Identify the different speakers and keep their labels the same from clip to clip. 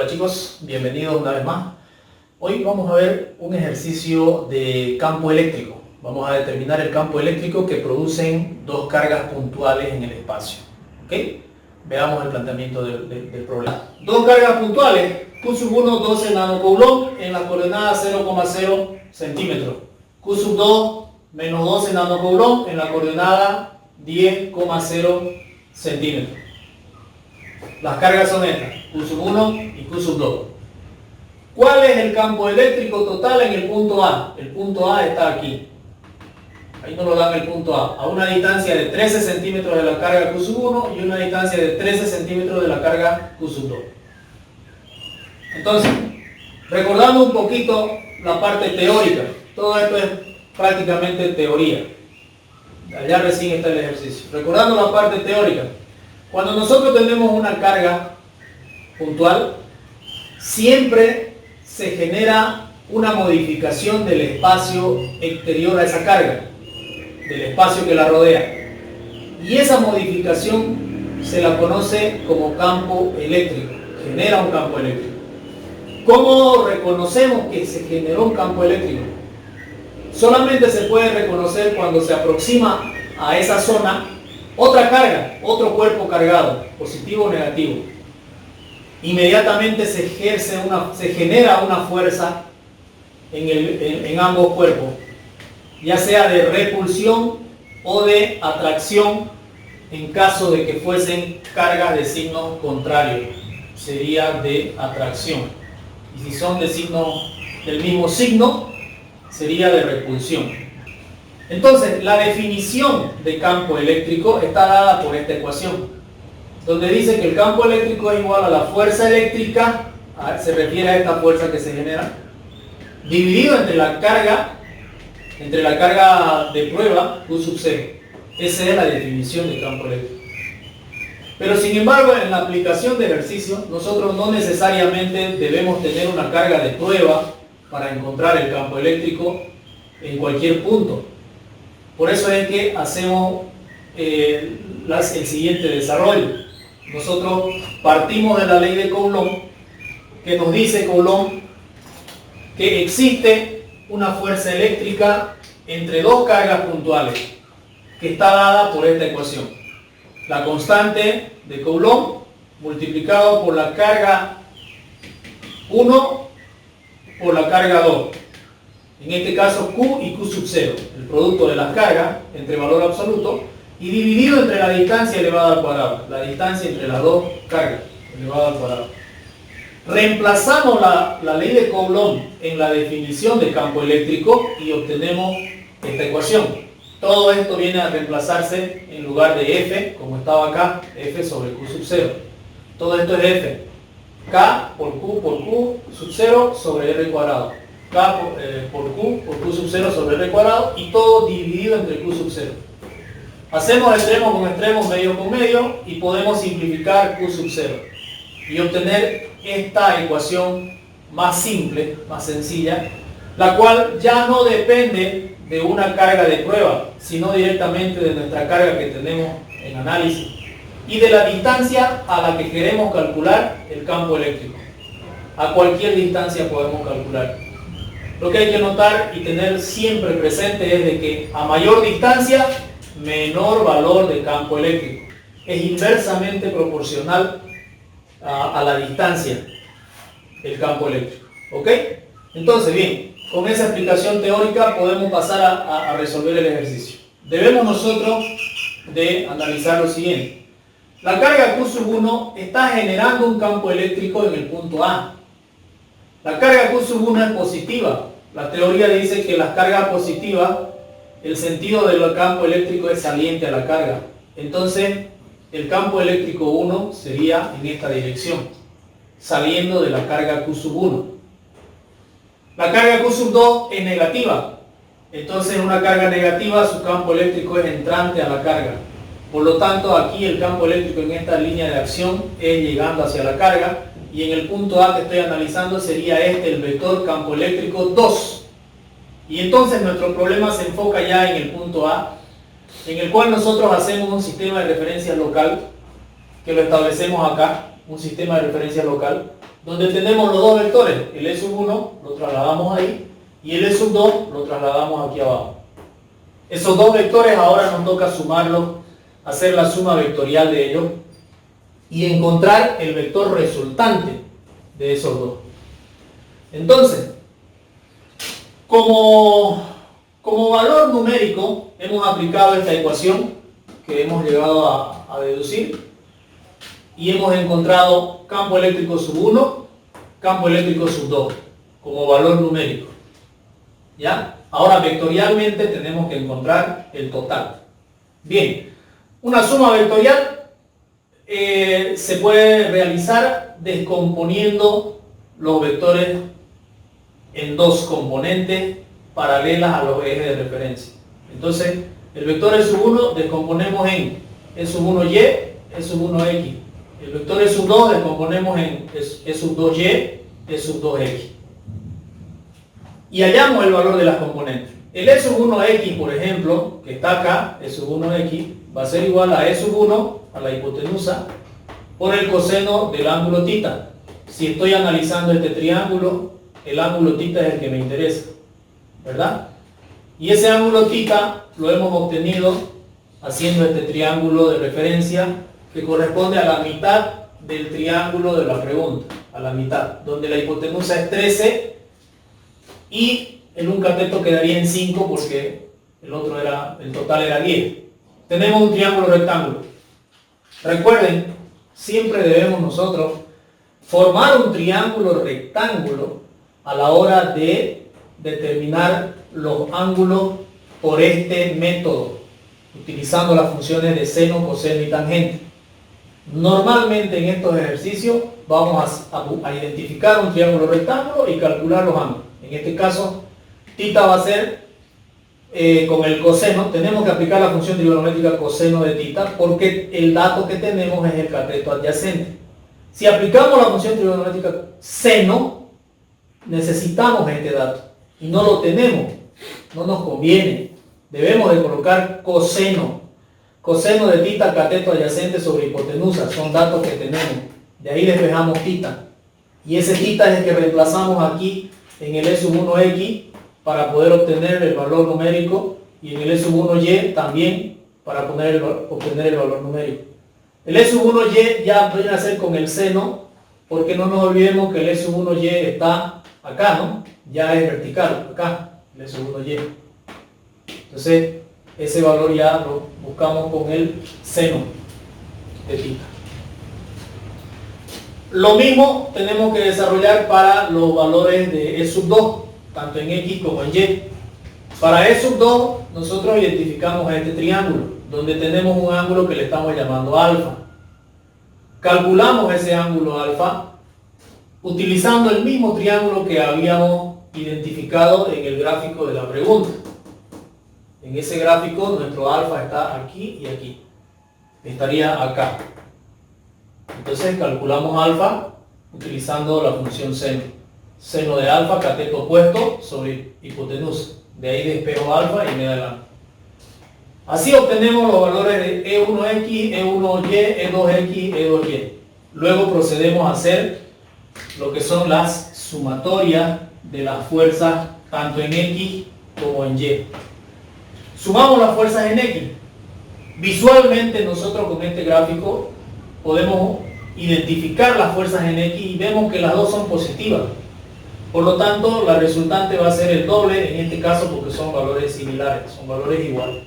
Speaker 1: Hola chicos, bienvenidos una vez más. Hoy vamos a ver un ejercicio de campo eléctrico. Vamos a determinar el campo eléctrico que producen dos cargas puntuales en el espacio. ¿Ok? Veamos el planteamiento del problema. Dos cargas puntuales, Q1 12 nanocoulomb en la coordenada 0,0 centímetros. Q2 menos 12 nanocoulomb en la coordenada 10,0 centímetros. Las cargas son estas, Q1 y Q2. ¿Cuál es el campo eléctrico total en el punto A? El punto A está aquí. Ahí nos lo dan el punto A una distancia de 13 centímetros de la carga Q1 y una distancia de 13 centímetros de la carga Q2. Entonces, recordando un poquito la parte teórica, todo esto es prácticamente teoría. Allá recién está el ejercicio. Recordando la parte teórica, cuando nosotros tenemos una carga puntual, siempre se genera una modificación del espacio exterior a esa carga, del espacio que la rodea. Y esa modificación se la conoce como campo eléctrico, genera un campo eléctrico. ¿Cómo reconocemos que se generó un campo eléctrico? Solamente se puede reconocer cuando se aproxima a esa zona otra carga, otro cuerpo cargado, positivo o negativo. Inmediatamente se genera una fuerza en ambos cuerpos, ya sea de repulsión o de atracción en caso de que fuesen cargas de signo contrario, sería de atracción. Y si son del mismo signo, sería de repulsión. Entonces, la definición de campo eléctrico está dada por esta ecuación, donde dice que el campo eléctrico es igual a la fuerza eléctrica, se refiere a esta fuerza que se genera, dividido entre la carga de prueba, Q sub 0. Esa es la definición de campo eléctrico. Pero sin embargo, en la aplicación de ejercicio, nosotros no necesariamente debemos tener una carga de prueba para encontrar el campo eléctrico en cualquier punto. Por eso es que hacemos el siguiente desarrollo. Nosotros partimos de la ley de Coulomb, que nos dice Coulomb que existe una fuerza eléctrica entre dos cargas puntuales, que está dada por esta ecuación. La constante de Coulomb multiplicado por la carga 1 por la carga 2. En este caso Q y Q sub 0, el producto de las cargas entre valor absoluto, y dividido entre la distancia elevada al cuadrado, la distancia entre las dos cargas elevada al cuadrado. Reemplazamos la ley de Coulomb en la definición de campo eléctrico y obtenemos esta ecuación. Todo esto viene a reemplazarse en lugar de F, como estaba acá, F sobre Q sub 0. Todo esto es F. K por Q sub 0 sobre R cuadrado. K por Q sub 0 sobre R cuadrado, y todo dividido entre Q sub 0. Hacemos extremo con extremo, medio con medio, y podemos simplificar Q sub 0 y obtener esta ecuación más simple, más sencilla, la cual ya no depende de una carga de prueba, sino directamente de nuestra carga que tenemos en análisis y de la distancia a la que queremos calcular el campo eléctrico. A cualquier distancia podemos calcular. Lo que hay que notar y tener siempre presente es de que a mayor distancia, menor valor de campo eléctrico. Es inversamente proporcional a la distancia el campo eléctrico. ¿Ok? Entonces, bien, con esa explicación teórica podemos pasar a resolver el ejercicio. Debemos nosotros de analizar lo siguiente. La carga Q sub 1 está generando un campo eléctrico en el punto A. La carga Q sub 1 es positiva. La teoría dice que las cargas positivas, el sentido del campo eléctrico es saliente a la carga. Entonces, el campo eléctrico 1 sería en esta dirección, saliendo de la carga Q sub 1. La carga Q sub 2 es negativa. Entonces, una carga negativa, su campo eléctrico es entrante a la carga. Por lo tanto, aquí el campo eléctrico en esta línea de acción es llegando hacia la carga. Y en el punto A que estoy analizando sería el vector campo eléctrico 2. Y entonces nuestro problema se enfoca ya en el punto A, en el cual nosotros hacemos un sistema de referencia local, que lo establecemos acá, un sistema de referencia local, donde tenemos los dos vectores, el E sub 1 lo trasladamos ahí, y el E sub 2 lo trasladamos aquí abajo. Esos dos vectores ahora nos toca sumarlos, hacer la suma vectorial de ellos, y encontrar el vector resultante de esos dos. Entonces, como valor numérico, hemos aplicado esta ecuación que hemos llegado a deducir y hemos encontrado campo eléctrico sub 1, campo eléctrico sub 2 como valor numérico. ¿Ya? Ahora vectorialmente tenemos que encontrar el total. Bien, una suma vectorial se puede realizar descomponiendo los vectores en dos componentes paralelas a los ejes de referencia. Entonces, el vector E sub 1 descomponemos en E sub 1y, E sub 1x. El vector E sub 2 descomponemos en E sub 2y, E sub 2x. Y hallamos el valor de las componentes. El E sub 1x, por ejemplo, que está acá, E sub 1x, va a ser igual a E sub 1, a la hipotenusa, por el coseno del ángulo θ. Si estoy analizando este triángulo, el ángulo θ es el que me interesa, ¿verdad? Y ese ángulo θ lo hemos obtenido haciendo este triángulo de referencia que corresponde a la mitad del triángulo de la pregunta, a la mitad, donde la hipotenusa es 13 y el un cateto quedaría en 5 porque el total era 10. Tenemos un triángulo rectángulo. Recuerden, siempre debemos nosotros formar un triángulo rectángulo a la hora de determinar los ángulos por este método, utilizando las funciones de seno, coseno y tangente. Normalmente en estos ejercicios vamos a identificar un triángulo rectángulo y calcular los ángulos. En este caso, θ va a ser con el coseno. Tenemos que aplicar la función trigonométrica coseno de θ porque el dato que tenemos es el cateto adyacente. Si aplicamos la función trigonométrica seno, necesitamos este dato y no lo tenemos, no nos conviene. Debemos de colocar coseno. Coseno de θ, cateto adyacente sobre hipotenusa, son datos que tenemos. De ahí despejamos θ. Y ese θ es el que reemplazamos aquí en el E sub 1x para poder obtener el valor numérico y en el E sub 1y también para obtener el valor numérico. El E sub 1y ya viene a ser con el seno, porque no nos olvidemos que el E sub 1y está acá, ¿no? Ya es vertical, acá, el E sub 1y. Entonces, ese valor ya lo buscamos con el seno de θ. Lo mismo tenemos que desarrollar para los valores de E sub 2, tanto en X como en Y. Para E sub 2, nosotros identificamos este triángulo, donde tenemos un ángulo que le estamos llamando alfa. Calculamos ese ángulo alfa utilizando el mismo triángulo que habíamos identificado en el gráfico de la pregunta. En ese gráfico nuestro alfa está aquí y aquí. Estaría acá. Entonces calculamos alfa utilizando la función seno. Seno de alfa, cateto opuesto sobre hipotenusa. De ahí despejo alfa y me da el ángulo. Así obtenemos los valores de E1x, E1y, E2x, E2y. Luego procedemos a hacer lo que son las sumatorias de las fuerzas tanto en X como en Y. Sumamos las fuerzas en X. Visualmente nosotros con este gráfico podemos identificar las fuerzas en X y vemos que las dos son positivas. Por lo tanto, la resultante va a ser el doble en este caso porque son valores similares, son valores iguales.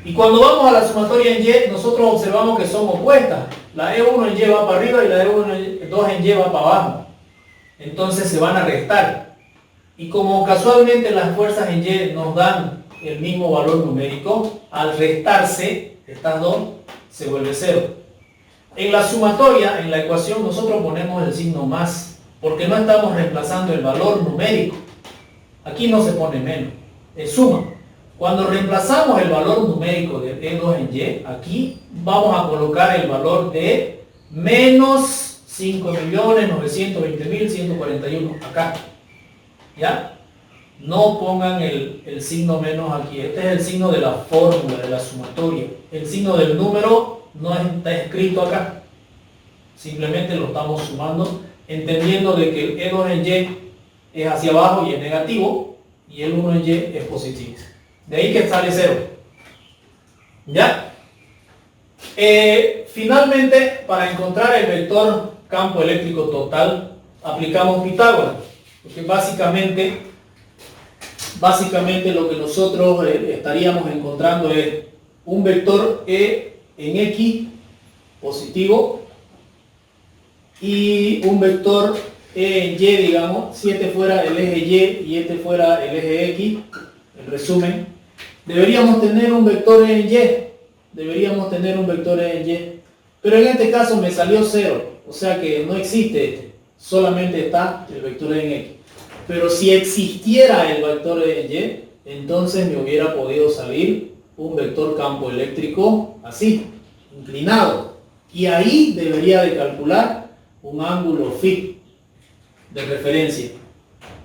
Speaker 1: Y cuando vamos a la sumatoria en Y, nosotros observamos que son opuestas. La E1 en Y va para arriba y la E2 en Y va para abajo. Entonces se van a restar. Y como casualmente las fuerzas en Y nos dan el mismo valor numérico, al restarse, estas dos, se vuelve 0. En la sumatoria, en la ecuación, nosotros ponemos el signo más, porque no estamos reemplazando el valor numérico. Aquí no se pone menos, es suma. Cuando reemplazamos el valor numérico de E2 en Y, aquí vamos a colocar el valor de menos 5.920.141 acá. ¿Ya? No pongan el signo menos aquí. Este es el signo de la fórmula, de la sumatoria. El signo del número no está escrito acá. Simplemente lo estamos sumando, entendiendo de que el E2 en Y es hacia abajo y es negativo, y el 1 en Y es positivo. De ahí que sale 0. ¿Ya? Finalmente, para encontrar el vector campo eléctrico total, aplicamos Pitágoras. Porque básicamente lo que nosotros estaríamos encontrando es un vector E en X positivo y un vector E en Y, digamos, si este fuera el eje Y y este fuera el eje X, en resumen, deberíamos tener un vector E en Y. Deberíamos tener un vector E en Y. Pero en este caso me salió 0, o sea que no existe este, solamente está el vector E en X. Pero si existiera el vector E en Y, entonces me hubiera podido salir un vector campo eléctrico así, inclinado. Y ahí debería de calcular un ángulo phi de referencia.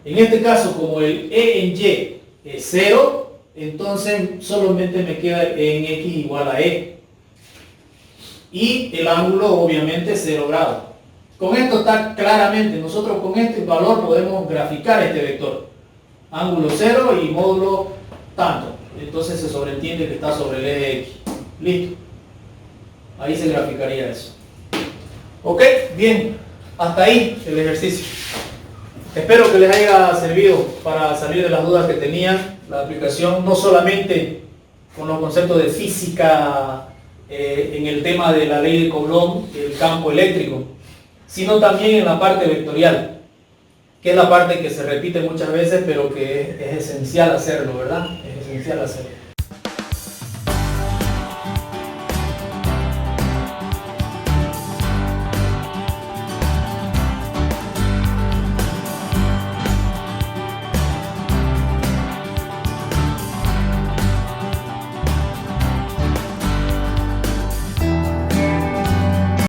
Speaker 1: En este caso, como el E en Y es 0, entonces solamente me queda E en X igual a E. Y el ángulo obviamente 0 grados. Con esto está claramente, nosotros con este valor podemos graficar este vector. Ángulo 0 y módulo tanto. Entonces se sobreentiende que está sobre el eje X. Listo. Ahí se graficaría eso. Ok, bien. Hasta ahí el ejercicio. Espero que les haya servido para salir de las dudas que tenían. La aplicación no solamente con los conceptos de física en el tema de la ley de Coulomb, el campo eléctrico, sino también en la parte vectorial, que es la parte que se repite muchas veces, pero que es esencial hacerlo, ¿verdad? Es esencial hacerlo.